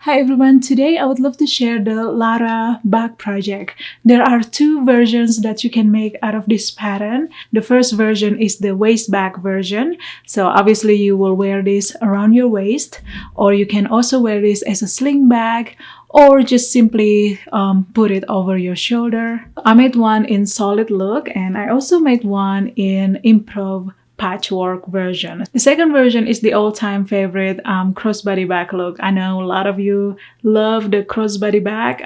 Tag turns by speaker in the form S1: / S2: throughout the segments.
S1: Hi everyone, today I would love to share the Lara Bag project. There are two versions that you can make out of this pattern. The first version is the waist bag version. So obviously you will wear this around your waist, or you can also wear this as a sling bag, or just simply put it over your shoulder. I made one in solid look, and I also made one in Improv patchwork version. The second version is the all-time favorite crossbody bag look. I know a lot of you love the crossbody bag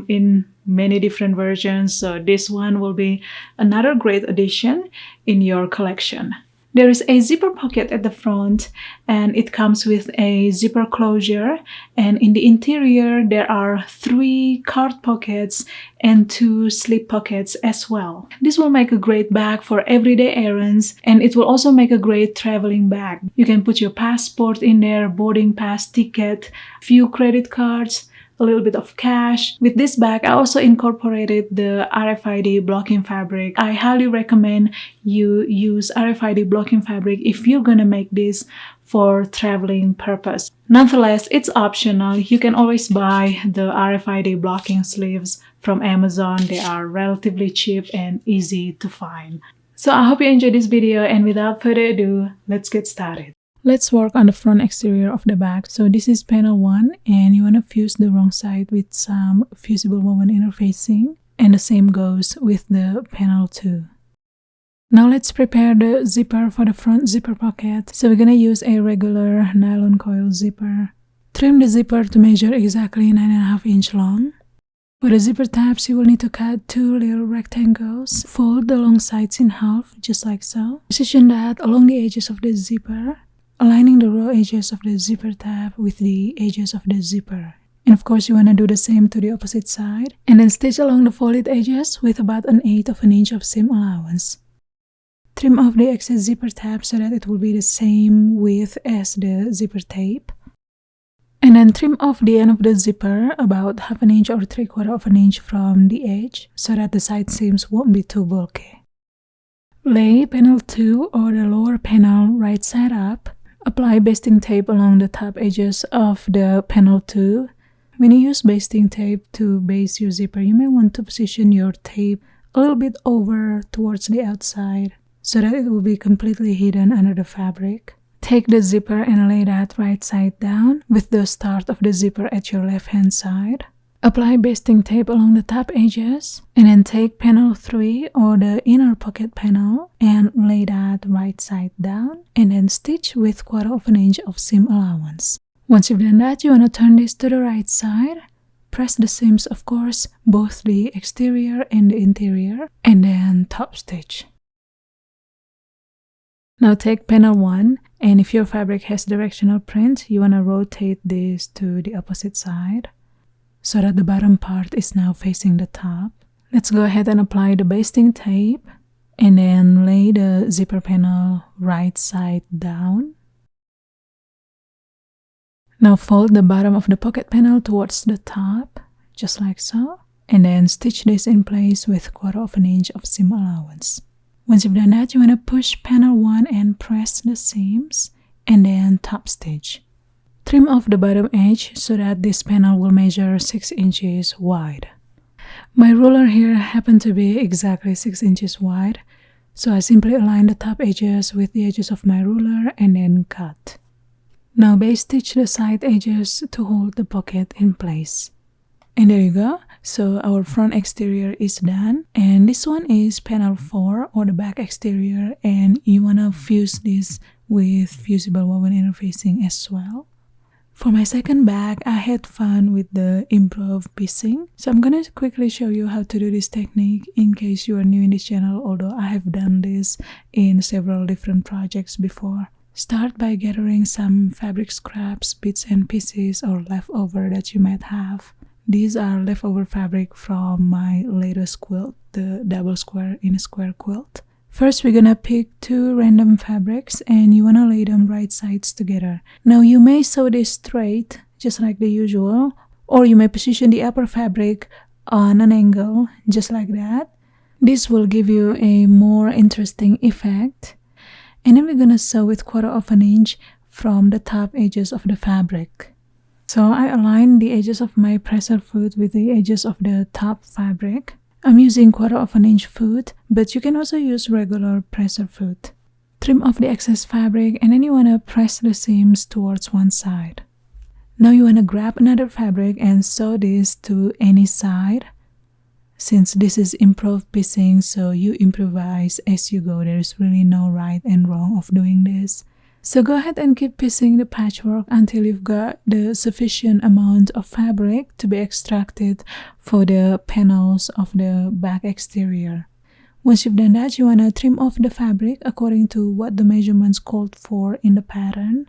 S1: in many different versions, so this one will be another great addition in your collection. There is a zipper pocket at the front, and it comes with a zipper closure, and in the interior there are 3 card pockets and 2 slip pockets as well. This will make a great bag for everyday errands, and it will also make a great traveling bag. You can put your passport in there, boarding pass, ticket, few credit cards, a little bit of cash. With this bag, I also incorporated the RFID blocking fabric. I highly recommend you use RFID blocking fabric if you're gonna make this for traveling purpose. Nonetheless, it's optional. You can always buy the RFID blocking sleeves from Amazon. They are relatively cheap and easy to find. So I hope you enjoyed this video, and without further ado, let's get started. Let's work on the front exterior of the bag. So this is panel 1, and you want to fuse the wrong side with some fusible woven interfacing, and the same goes with the panel 2. Now let's prepare the zipper for the front zipper pocket. So we're gonna use a regular nylon coil zipper. Trim the zipper to measure exactly 9.5 inch long. For the zipper tabs, you will need to cut 2 little rectangles. Fold the long sides in half, just like so. Position that along the edges of the zipper, aligning the raw edges of the zipper tab with the edges of the zipper. And of course, you want to do the same to the opposite side. And then stitch along the folded edges with about 1/8 of an inch of seam allowance. Trim off the excess zipper tab so that it will be the same width as the zipper tape. And then trim off the end of the zipper about 1/2 inch or 3/4 of an inch from the edge so that the side seams won't be too bulky. Lay panel 2 or the lower panel right side up. Apply basting tape along the top edges of the panel 2. When you use basting tape to base your zipper, you may want to position your tape a little bit over towards the outside so that it will be completely hidden under the fabric. Take the zipper and lay that right side down with the start of the zipper at your left hand side. Apply basting tape along the top edges, and then take panel 3 or the inner pocket panel and lay that right side down, and then stitch with 1/4 of an inch of seam allowance. Once you've done that, you want to turn this to the right side. Press the seams, of course, both the exterior and the interior, and then top stitch. Now take panel 1, and if your fabric has directional print, you want to rotate this to the opposite side, so that the bottom part is now facing the top. Let's go ahead and apply the basting tape, and then lay the zipper panel right side down. Now fold the bottom of the pocket panel towards the top, just like so, and then stitch this in place with 1/4 of an inch of seam allowance. Once you've done that, you want to push panel 1 and press the seams, and then top stitch. Trim off the bottom edge so that this panel will measure 6 inches wide. My ruler here happened to be exactly 6 inches wide, so I simply align the top edges with the edges of my ruler and then cut. Now base stitch the side edges to hold the pocket in place. And there you go. So our front exterior is done, and this one is panel 4 or the back exterior, and you want to fuse this with fusible woven interfacing as well. For my second bag, I had fun with the Improv piecing, so I'm gonna quickly show you how to do this technique in case you are new in this channel, although I have done this in several different projects before. Start by gathering some fabric scraps, bits and pieces, or leftover that you might have. These are leftover fabric from my latest quilt, the double square in a square quilt. First, we're gonna pick 2 random fabrics, and you wanna lay them right sides together. Now you may sew this straight, just like the usual, or you may position the upper fabric on an angle, just like that. This will give you a more interesting effect. And then we're gonna sew with 1/4 of an inch from the top edges of the fabric. So I align the edges of my presser foot with the edges of the top fabric. I'm using 1/4 inch foot, but you can also use regular presser foot. Trim off the excess fabric, and then you want to press the seams towards one side. Now you want to grab another fabric and sew this to any side. Since this is improv piecing, so you improvise as you go. There's really no right and wrong of doing this. So go ahead and keep piecing the patchwork until you've got the sufficient amount of fabric to be extracted for the panels of the back exterior. Once you've done that, you want to trim off the fabric according to what the measurements called for in the pattern.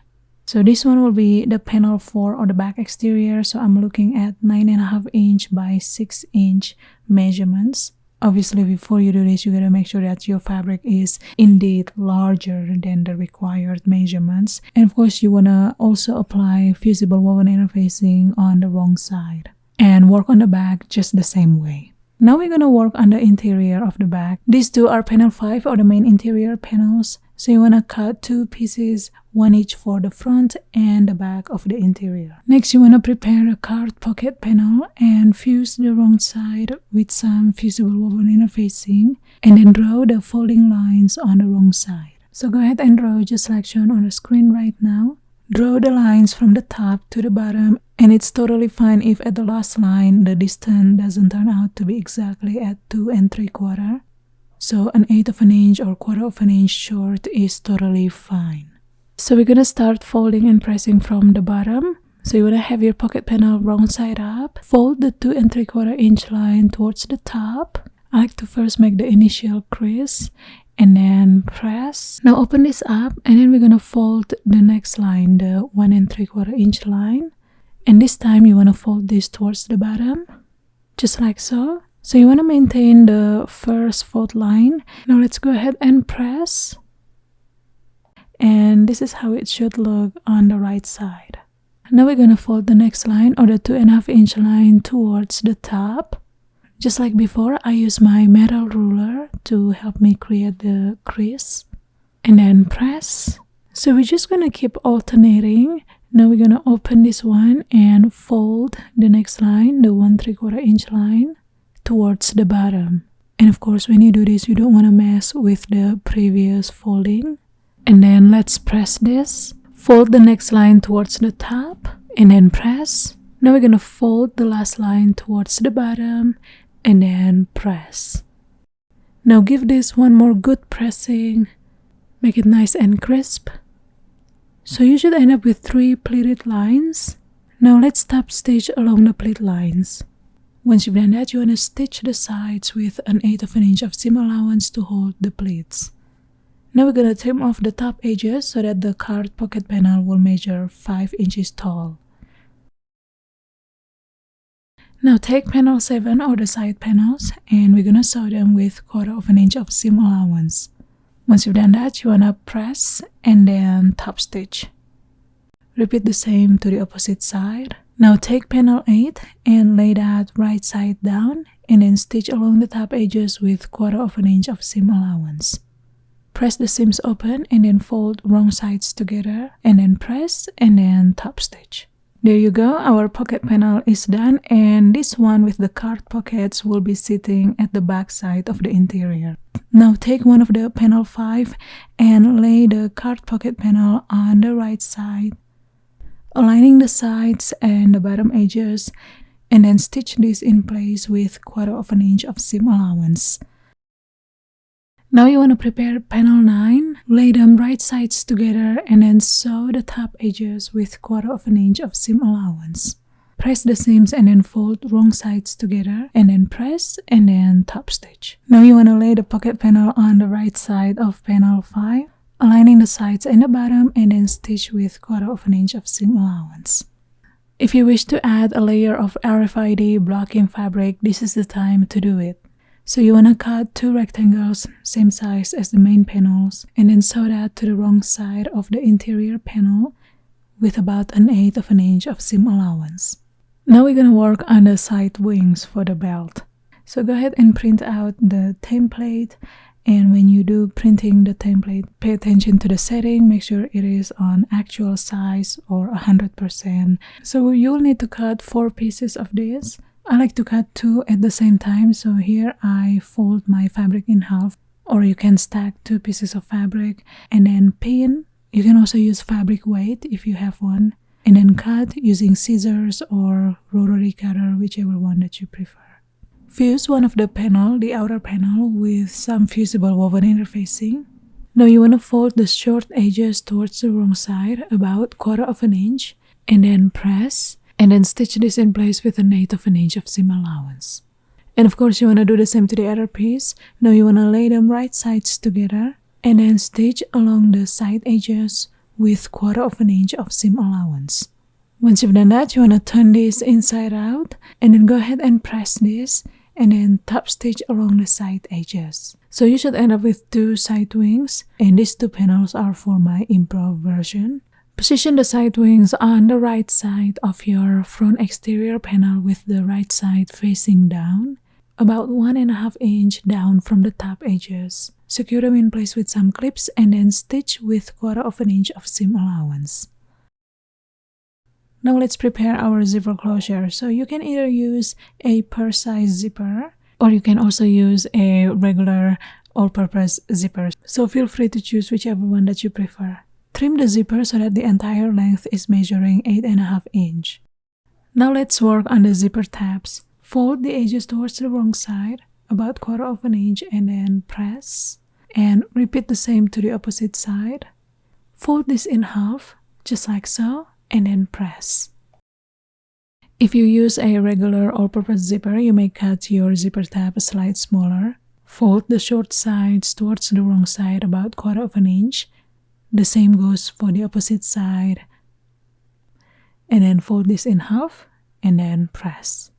S1: So this one will be the panel 4 or the back exterior. So I'm looking at 9.5 inch by 6 inch measurements. Obviously, before you do this, you gotta make sure that your fabric is indeed larger than the required measurements. And of course, you wanna also apply fusible woven interfacing on the wrong side and work on the back just the same way. Now we're gonna work on the interior of the back. These two are panel 5 or the main interior panels. So you wanna cut 2 pieces, one each for the front and the back of the interior. Next, you wanna prepare a card pocket panel and fuse the wrong side with some fusible woven interfacing, and then draw the folding lines on the wrong side. So go ahead and draw just like shown on the screen right now. Draw the lines from the top to the bottom, and it's totally fine if at the last line the distance doesn't turn out to be exactly at 2 3/4. So 1/8 inch or 1/4 inch short is totally fine. So we're gonna start folding and pressing from the bottom. So you wanna have your pocket panel wrong side up. Fold the 2 3/4 inch line towards the top. I like to first make the initial crease and then press. Now open this up, and then we're gonna fold the next line, the 1 3/4 inch line. And this time you wanna fold this towards the bottom, just like so. So you want to maintain the first fold line. Now let's go ahead and press. And this is how it should look on the right side. Now we're going to fold the next line or the 2.5 inch line towards the top. Just like before, I use my metal ruler to help me create the crease. And then press. So we're just going to keep alternating. Now we're going to open this one and fold the next line, the 1 3/4 inch line, towards the bottom. And of course, when you do this, you don't want to mess with the previous folding. And then let's press this. Fold the next line towards the top and then press. Now we're going to fold the last line towards the bottom and then press. Now give this one more good pressing. Make it nice and crisp. So you should end up with 3 pleated lines. Now let's top stitch along the pleat lines. Once you've done that, you want to stitch the sides with 1/8 inch of seam allowance to hold the pleats. Now we're going to trim off the top edges so that the card pocket panel will measure 5 inches tall. Now take panel 7 or the side panels, and we're going to sew them with 1/4 inch of seam allowance. Once you've done that, you want to press and then top stitch. Repeat the same to the opposite side. Now take panel 8 and lay that right side down, and then stitch along the top edges with 1/4 inch of seam allowance. Press the seams open and then fold wrong sides together, and then press and then top stitch. There you go, our pocket panel is done, and this one with the card pockets will be sitting at the back side of the interior. Now take one of the panel 5 and lay the card pocket panel on the right side, aligning the sides and the bottom edges, and then stitch this in place with 1/4 inch of seam allowance. Now you want to prepare panel 9, lay them right sides together, and then sew the top edges with 1/4 inch of seam allowance. Press the seams and then fold wrong sides together, and then press and then top stitch. Now you want to lay the pocket panel on the right side of panel 5, aligning the sides and the bottom, and then stitch with 1/4 inch of seam allowance. If you wish to add a layer of RFID blocking fabric, this is the time to do it. So you want to cut 2 rectangles, same size as the main panels, and then sew that to the wrong side of the interior panel with about 1/8 inch of seam allowance. Now we're going to work on the side wings for the belt. So go ahead and print out the template And when you do printing the template, pay attention to the setting, make sure it is on actual size or 100%. So you'll need to cut 4 pieces of this. I like to cut 2 at the same time, so here I fold my fabric in half, or you can stack 2 pieces of fabric and then pin. You can also use fabric weight if you have one, and then cut using scissors or rotary cutter, whichever one that you prefer. Fuse one of the panel, the outer panel, with some fusible woven interfacing. Now you want to fold the short edges towards the wrong side, about 1/4 inch, and then press, and then stitch this in place with 1/8 inch of seam allowance. And of course you want to do the same to the other piece. Now you want to lay them right sides together, and then stitch along the side edges with 1/4 inch of seam allowance. Once you've done that, you want to turn this inside out, and then go ahead and press this, and then top stitch along the side edges. So you should end up with 2 side wings, and these 2 panels are for my Improv version. Position the side wings on the right side of your front exterior panel with the right side facing down, about 1.5 inch down from the top edges. Secure them in place with some clips and then stitch with 1/4 inch of seam allowance. Now let's prepare our zipper closure. So you can either use a purse size zipper, or you can also use a regular all-purpose zipper. So feel free to choose whichever one that you prefer. Trim the zipper so that the entire length is measuring 8.5 inch. Now let's work on the zipper tabs. Fold the edges towards the wrong side, about 1/4 inch, and then press. And repeat the same to the opposite side. Fold this in half, just like so, and then press. If you use a regular all-purpose zipper, you may cut your zipper tab a slight smaller. Fold the short sides towards the wrong side, about 1/4 inch. The same goes for the opposite side. And then fold this in half, and then press.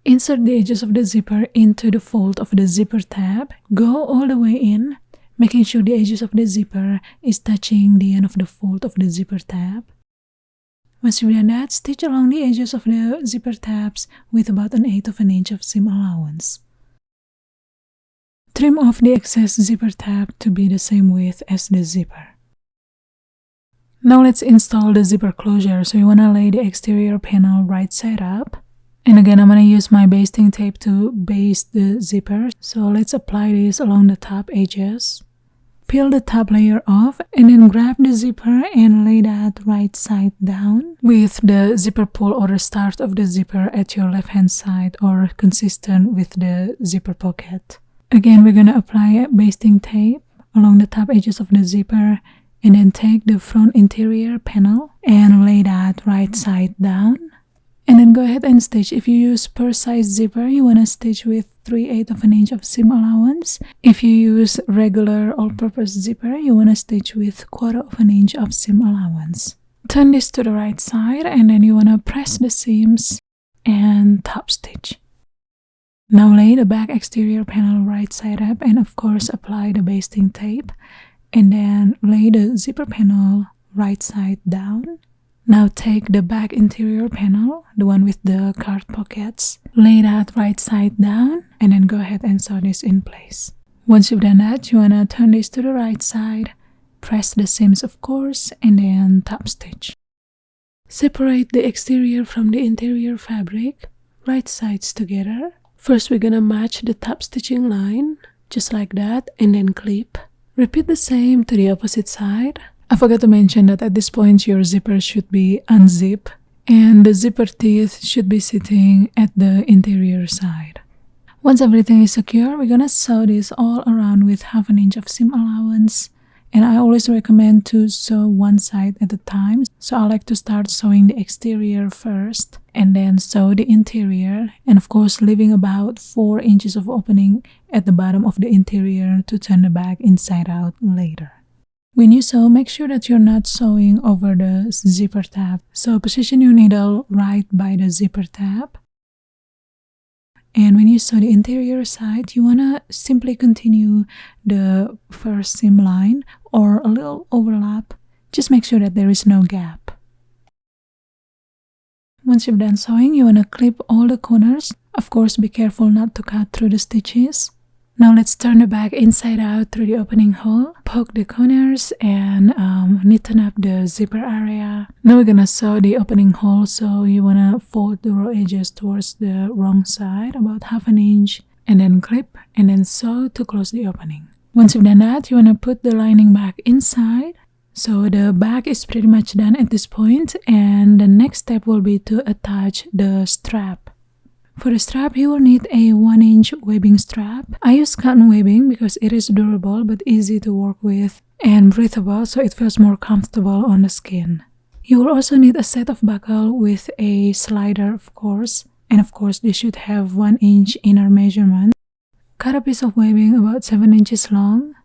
S1: Insert the edges of the zipper into the fold of the zipper tab. Go all the way in, making sure the edges of the zipper is touching the end of the fold of the zipper tab. Once you've done that, stitch along the edges of the zipper tabs with about 1/8 inch of seam allowance. Trim off the excess zipper tab to be the same width as the zipper. Now let's install the zipper closure. So you want to lay the exterior panel right side up. And again, I'm going to use my basting tape to baste the zipper. So let's apply this along the top edges. Peel the top layer off, and then grab the zipper and lay that right side down with the zipper pull or the start of the zipper at your left hand side or consistent with the zipper pocket. Again, we're going to apply basting tape along the top edges of the zipper, and then take the front interior panel and lay that right side down. And then go ahead and stitch. If you use purse size zipper, you want to stitch with 3/8 inch of seam allowance. If you use regular all-purpose zipper, you want to stitch with 1/4 inch of seam allowance. Turn this to the right side, and then you want to press the seams and top stitch. Now lay the back exterior panel right side up, and of course apply the basting tape, and then lay the zipper panel right side down. Now take the back interior panel, the one with the card pockets, lay that right side down, and then go ahead and sew this in place. Once you've done that, you want to turn this to the right side, press the seams of course, and then top stitch. Separate the exterior from the interior fabric, right sides together. First we're gonna match the top stitching line, just like that, and then clip. Repeat the same to the opposite side. I forgot to mention that at this point your zipper should be unzipped and the zipper teeth should be sitting at the interior side. Once everything is secure, we're gonna sew this all around with 1/2 inch of seam allowance, and I always recommend to sew one side at a time. So I like to start sewing the exterior first and then sew the interior, and of course leaving about 4 inches of opening at the bottom of the interior to turn the bag inside out later. When you sew, make sure that you're not sewing over the zipper tab. So position your needle right by the zipper tab. And when you sew the interior side, you want to simply continue the first seam line or a little overlap. Just make sure that there is no gap. Once you've done sewing, you want to clip all the corners. Of course, be careful not to cut through the stitches. Now let's turn the bag inside out through the opening hole, poke the corners, and neaten up the zipper area. Now we're gonna sew the opening hole, so you wanna fold the raw edges towards the wrong side, about 1/2 inch, and then clip, and then sew to close the opening. Once you've done that, you wanna put the lining back inside. So the bag is pretty much done at this point, and the next step will be to attach the strap. For the strap, you will need a 1-inch webbing strap. I use cotton webbing because it is durable but easy to work with and breathable, so it feels more comfortable on the skin. You will also need a set of buckle with a slider, of course, and of course this should have 1-inch inner measurement. Cut a piece of webbing about 7 inches long,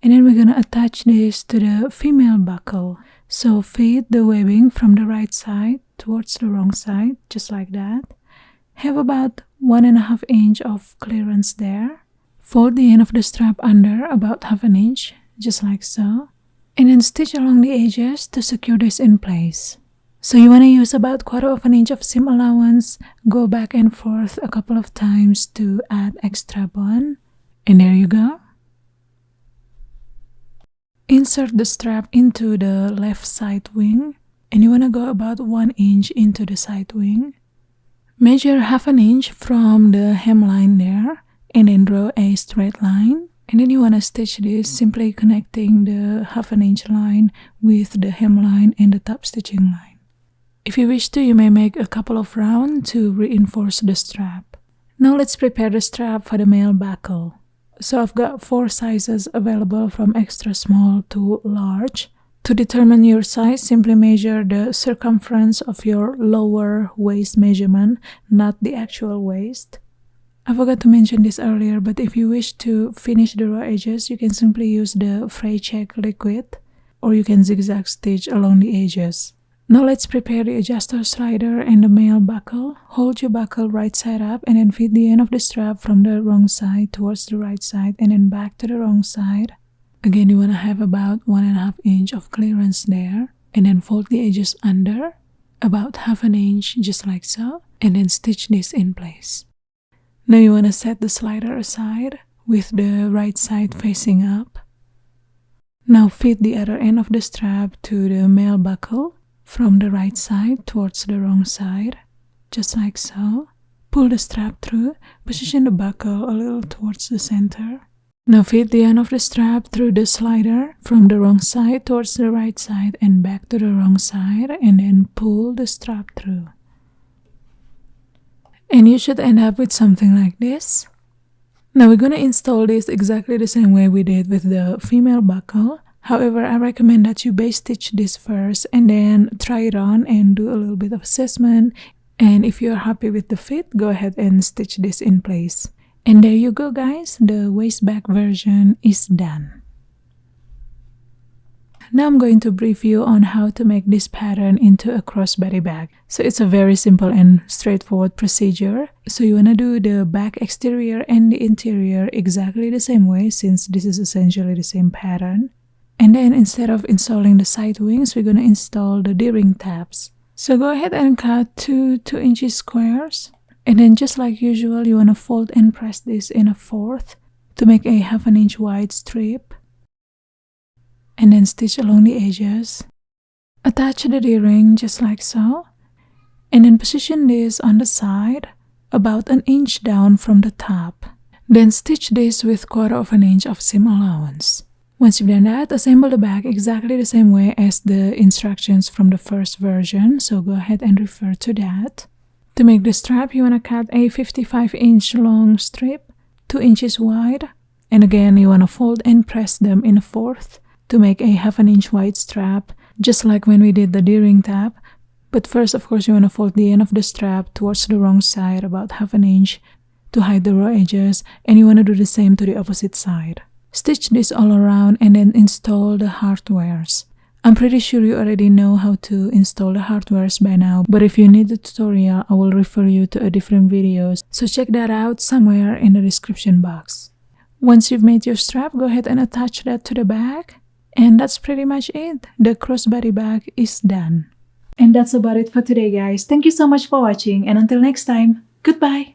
S1: and then we're gonna attach this to the female buckle. So feed the webbing from the right side towards the wrong side, just like that. Have about 1.5 inch of clearance there. Fold the end of the strap under about 1/2 inch, just like so. And then stitch along the edges to secure this in place. So you want to use about 1/4 inch of seam allowance, go back and forth a couple of times to add extra bond. And there you go. Insert the strap into the left side wing, and you want to go about 1 inch into the side wing. Measure 1/2 inch from the hemline there, and then draw a straight line. And then you want to stitch this, simply connecting the 1/2 inch line with the hemline and the top stitching line. If you wish to, you may make a couple of rounds to reinforce the strap. Now let's prepare the strap for the male buckle. So I've got 4 sizes available from extra small to large. To determine your size, simply measure the circumference of your lower waist measurement, not the actual waist. I forgot to mention this earlier, but if you wish to finish the raw edges, you can simply use the fray check liquid, or you can zigzag stitch along the edges. Now let's prepare the adjuster slider and the male buckle. Hold your buckle right side up and then feed the end of the strap from the wrong side towards the right side and then back to the wrong side. Again, you want to have about 1.5 inch of clearance there, and then fold the edges under about 1/2 inch, just like so, and then stitch this in place. Now you want to set the slider aside with the right side facing up. Now feed the other end of the strap to the male buckle from the right side towards the wrong side, just like so. Pull the strap through, position the buckle a little towards the center. Now feed the end of the strap through the slider from the wrong side towards the right side and back to the wrong side, and then pull the strap through. And you should end up with something like this. Now we're going to install this exactly the same way we did with the female buckle. However, I recommend that you base stitch this first and then try it on and do a little bit of assessment. And if you're happy with the fit, go ahead and stitch this in place. And there you go, guys, the waist bag version is done. Now I'm going to brief you on how to make this pattern into a crossbody bag. So it's a very simple and straightforward procedure. So you want to do the back exterior and the interior exactly the same way, since this is essentially the same pattern. And then instead of installing the side wings, we're going to install the D-ring tabs. So go ahead and cut 2 2-inch squares. And then just like usual, you want to fold and press this in a 1/4 to make a 1/2 inch wide strip. And then stitch along the edges. Attach the D-ring just like so. And then position this on the side about 1 inch down from the top. Then stitch this with 1/4 inch of seam allowance. Once you've done that, assemble the bag exactly the same way as the instructions from the first version, so go ahead and refer to that. To make the strap, you want to cut a 55-inch long strip, 2 inches wide, and again you want to fold and press them in a 1/4 to make a 1/2 inch wide strap, just like when we did the D-ring tab. But first, of course, you want to fold the end of the strap towards the wrong side about 1/2 inch to hide the raw edges, and you want to do the same to the opposite side. Stitch this all around and then install the hardwares. I'm pretty sure you already know how to install the hardwares by now, but if you need the tutorial, I will refer you to a different video, so check that out somewhere in the description box. Once you've made your strap, go ahead and attach that to the bag, and that's pretty much it. The crossbody bag is done. And that's about it for today, guys. Thank you so much for watching, and until next time, goodbye!